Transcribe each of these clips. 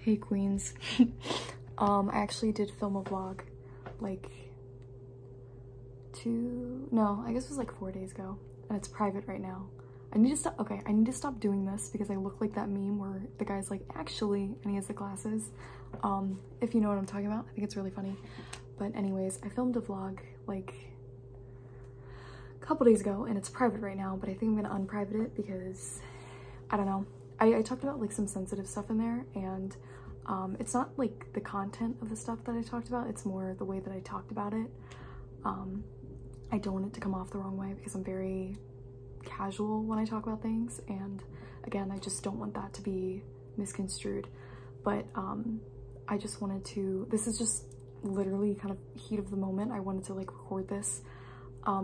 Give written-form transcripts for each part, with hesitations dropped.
Hey queens. I actually did film a vlog like I guess it was like 4 days ago, and it's private right now. I need to stop doing this because I look like that meme where the guy's like, actually, and he has the glasses. If you know what I'm talking about, I think it's really funny. But anyways, I filmed a vlog like a couple days ago and it's private right now, but I think I'm gonna unprivate it because I don't know. I talked about like some sensitive stuff in there, and it's not like the content of the stuff that I talked about, it's more the way that I talked about it. I don't want it to come off the wrong way because I'm very casual when I talk about things, and again, I just don't want that to be misconstrued. But I just wanted to, this is just literally kind of heat of the moment, I wanted to like record this.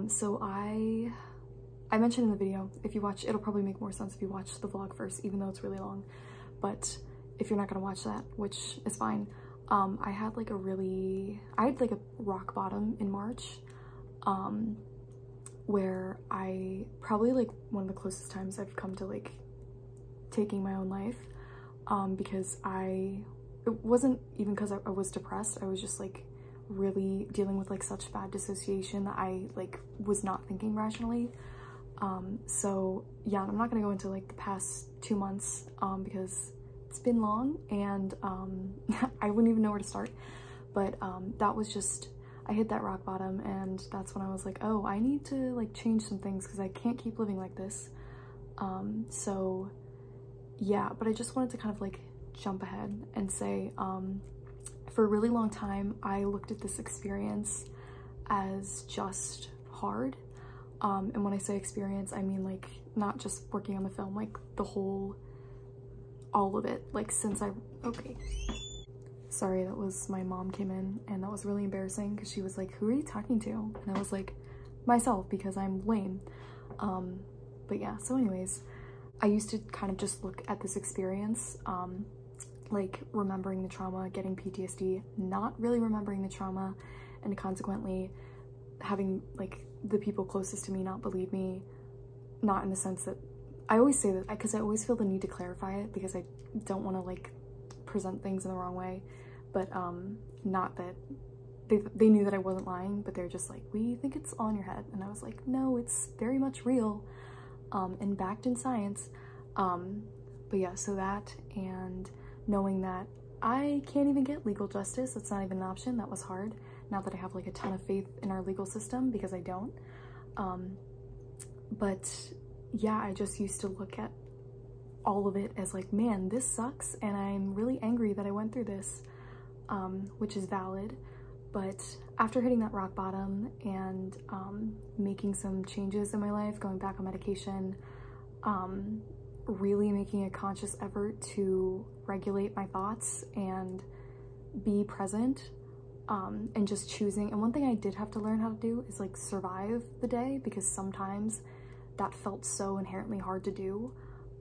So I mentioned in the video, if you watch, it'll probably make more sense if you watch the vlog first, even though it's really long. But if you're not gonna watch that, which is fine, I had like a rock bottom in March, where I probably like one of the closest times I've come to like taking my own life, because it wasn't even because I was depressed, I was just like really dealing with like such bad dissociation that I like was not thinking rationally. So yeah, I'm not gonna go into like the past 2 months because it's been long, and I wouldn't even know where to start. But that was just, I hit that rock bottom, and that's when I was like, oh, I need to like change some things because I can't keep living like this. So yeah, but I just wanted to kind of like jump ahead and say, for a really long time I looked at this experience as just hard. And when I say experience, I mean like not just working on the film, like the whole, all of it, like since okay, sorry, that was my mom came in, and that was really embarrassing because she was like, who are you talking to? And I was like, myself, because I'm lame. But yeah, so anyways, I used to kind of just look at this experience, like remembering the trauma, getting PTSD, not really remembering the trauma, and consequently having like the people closest to me not believe me, not in the sense that, I always say that because I always feel the need to clarify it because I don't want to like present things in the wrong way, but not that they knew that I wasn't lying, but they're just like, we think it's all in your head. And I was like, no, it's very much real, and backed in science. But yeah, so that, and knowing that I can't even get legal justice, it's not even an option, that was hard. Not that I have like a ton of faith in our legal system, because I don't. But yeah, I just used to look at all of it as like, man, this sucks, and I'm really angry that I went through this, which is valid. But after hitting that rock bottom and making some changes in my life, going back on medication, really making a conscious effort to regulate my thoughts and be present, and just choosing. And one thing I did have to learn how to do is like survive the day, because sometimes that felt so inherently hard to do.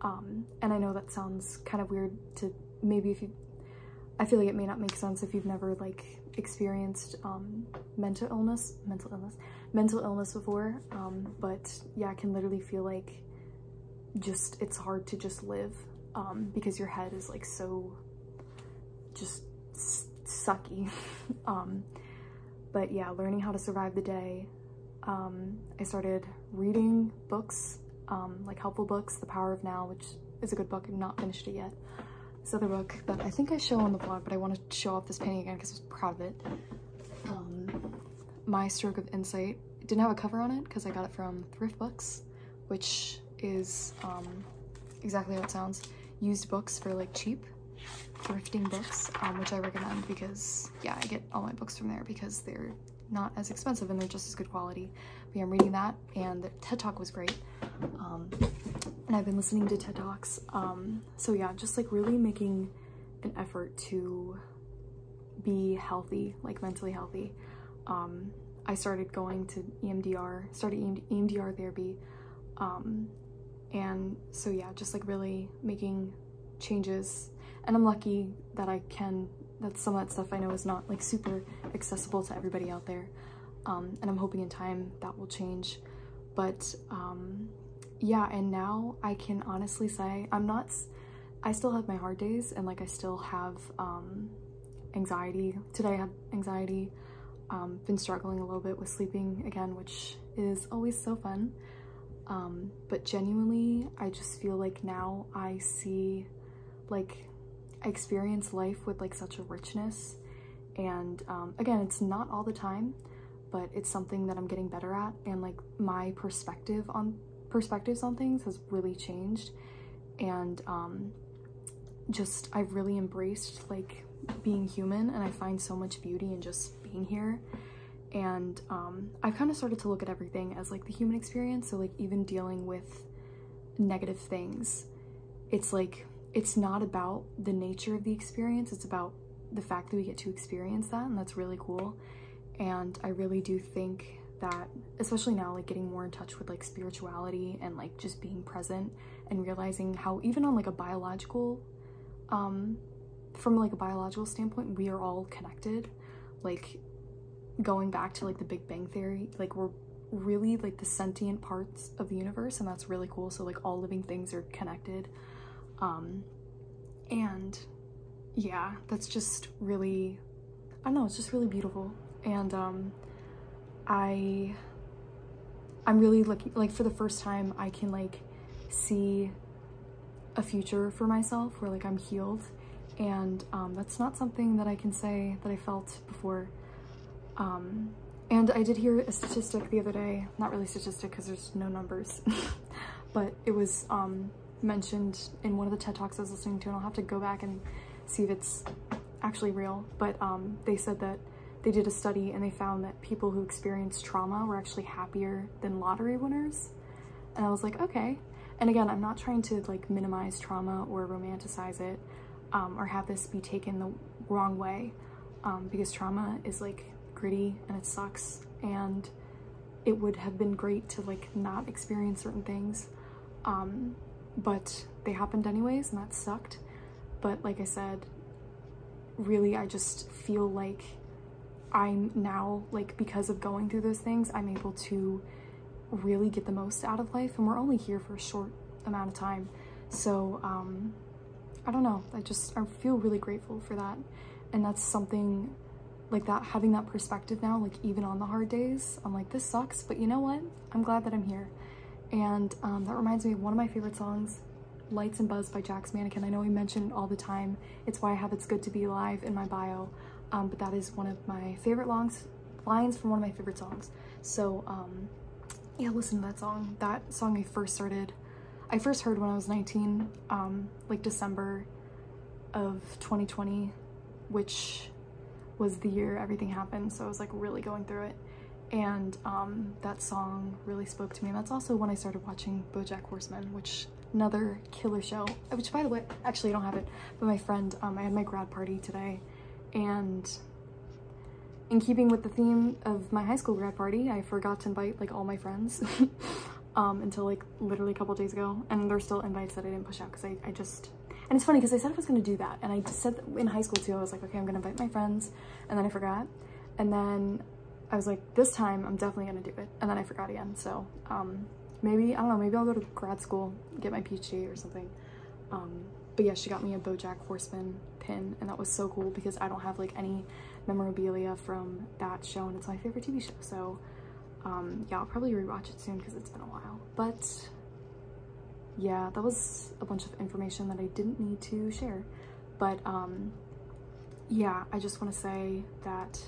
And I know that sounds kind of weird to maybe I feel like it may not make sense if you've never like experienced mental illness before, but yeah, I can literally feel like just it's hard to just live, because your head is like so just sucky. But yeah, learning how to survive the day, I started reading books, like helpful books. The Power of Now, which is a good book, I've not finished it yet. This other book that I think I show on the vlog, but I want to show off this painting again because I was proud of it. My Stroke of Insight. It didn't have a cover on it because I got it from Thrift Books, which is exactly how it sounds. Used books for like cheap, thrifting books, which I recommend because yeah, I get all my books from there because they're not as expensive and they're just as good quality. But yeah, I'm reading that, and the TED Talk was great. And I've been listening to TED Talks. So yeah, just like really making an effort to be healthy, like mentally healthy. I started going to EMDR therapy. And so yeah, just like really making changes. And I'm lucky that that some of that stuff I know is not like super accessible to everybody out there. And I'm hoping in time that will change. But yeah, and now I can honestly say I'm not I still have my hard days, and like I still have anxiety. Today I had anxiety. Been struggling a little bit with sleeping again, which is always so fun. But genuinely, I just feel like now I see, like, I experience life with like such a richness. And again, it's not all the time, but it's something that I'm getting better at, and like my perspectives on things has really changed. And just I've really embraced like being human, and I find so much beauty in just being here. And I've kind of started to look at everything as like the human experience. So like even dealing with negative things, it's like it's not about the nature of the experience, it's about the fact that we get to experience that, and that's really cool. And I really do think that, especially now, like getting more in touch with like spirituality and like just being present and realizing how even on like a biological from like a biological standpoint, we are all connected. Like going back to like the Big Bang Theory, like we're really like the sentient parts of the universe, and that's really cool. So like all living things are connected. And yeah, that's just really, I don't know, it's just really beautiful. And I'm really lucky, like for the first time I can like see a future for myself where like I'm healed. And that's not something that I can say that I felt before. And I did hear a statistic the other day, not really statistic because there's no numbers, but it was mentioned in one of the TED Talks I was listening to, and I'll have to go back and see if it's actually real. But they said that they did a study and they found that people who experienced trauma were actually happier than lottery winners. And I was like, okay. And again, I'm not trying to like minimize trauma or romanticize it, or have this be taken the wrong way, because trauma is like gritty and it sucks, and it would have been great to like not experience certain things, but they happened anyways, and that sucked. But like I said, really I just feel like I'm now, like, because of going through those things, I'm able to really get the most out of life, and we're only here for a short amount of time. So I don't know, I feel really grateful for that. And that's something like that, having that perspective now, like even on the hard days, I'm like, this sucks, but you know what, I'm glad that I'm here. And that reminds me of one of my favorite songs, Lights and Buzz by Jack's Mannequin. I know we mention it all the time, it's why I have It's Good to Be Alive in my bio, but that is one of my favorite lines from one of my favorite songs. So yeah, listen to that song. That song I first heard when I was 19, like December of 2020, which was the year everything happened, so I was like really going through it. And that song really spoke to me, and that's also when I started watching BoJack Horseman, which another killer show, which by the way, actually I don't have it, but my friend, I had my grad party today, and in keeping with the theme of my high school grad party, I forgot to invite like all my friends until like literally a couple days ago, and there's still invites that I didn't push out because I just, and it's funny because I said I was going to do that, and I just said that in high school too, I was like, okay, I'm going to invite my friends, and then I forgot, and then I was like, this time I'm definitely going to do it, and then I forgot again. So maybe, I don't know, maybe I'll go to grad school, get my PhD or something. But yeah, she got me a BoJack Horseman pin, and that was so cool because I don't have like any memorabilia from that show, and it's my favorite TV show. So yeah, I'll probably rewatch it soon because it's been a while. But yeah, that was a bunch of information that I didn't need to share. But yeah, I just want to say that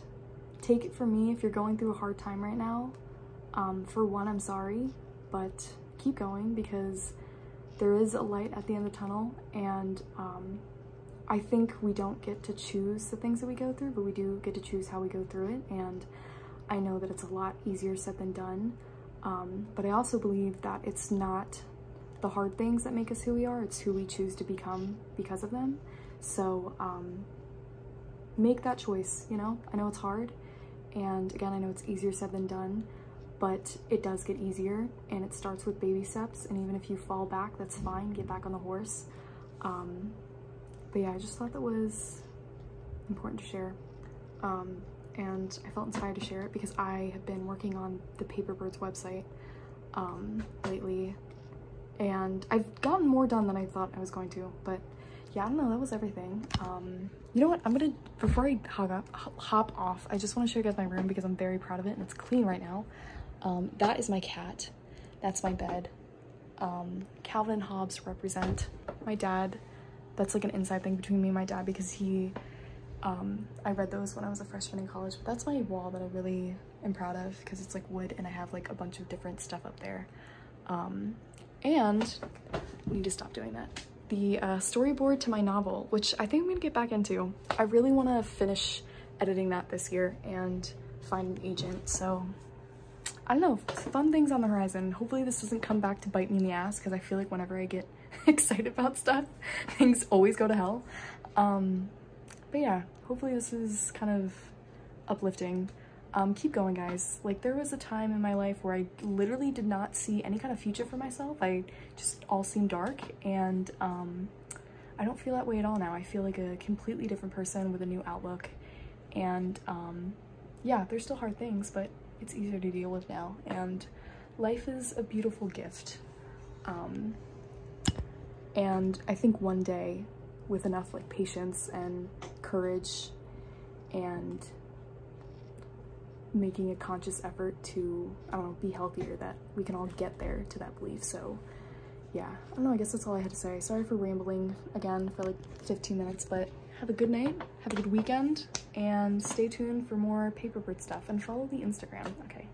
take it from me, if you're going through a hard time right now, for one, I'm sorry, but keep going, because there is a light at the end of the tunnel. And I think we don't get to choose the things that we go through, but we do get to choose how we go through it. And I know that it's a lot easier said than done, but I also believe that it's not the hard things that make us who we are, it's who we choose to become because of them. So make that choice, you know? I know it's hard, and again, I know it's easier said than done, but it does get easier, and it starts with baby steps, and even if you fall back, that's fine, get back on the horse. But yeah, I just thought that was important to share, and I felt inspired to share it because I have been working on the Paperbirds website lately, and I've gotten more done than I thought I was going to, but yeah, I don't know, that was everything. You know what, I'm gonna, before I hop off, I just want to show you guys my room because I'm very proud of it and it's clean right now. That is my cat. That's my bed. Calvin and Hobbes represent my dad. That's like an inside thing between me and my dad because he, I read those when I was a freshman in college, but that's my wall that I really am proud of because it's like wood and I have like a bunch of different stuff up there. And I need to stop doing that. The storyboard to my novel, which I think I'm gonna get back into. I really want to finish editing that this year and find an agent, so I don't know, fun things on the horizon. Hopefully this doesn't come back to bite me in the ass because I feel like whenever I get excited about stuff, things always go to hell. But yeah, hopefully this is kind of uplifting. Keep going, guys. Like, there was a time in my life where I literally did not see any kind of future for myself. I just all seemed dark, and I don't feel that way at all now. I feel like a completely different person with a new outlook, and yeah, there's still hard things, but it's easier to deal with now, and life is a beautiful gift. And I think one day, with enough like patience and courage and making a conscious effort to, I don't know, be healthier, that we can all get there to that belief. So yeah, I don't know, I guess that's all I had to say. Sorry for rambling again for like 15 minutes, but have a good night, have a good weekend, and stay tuned for more Paper Bird stuff, and follow the Instagram. Okay.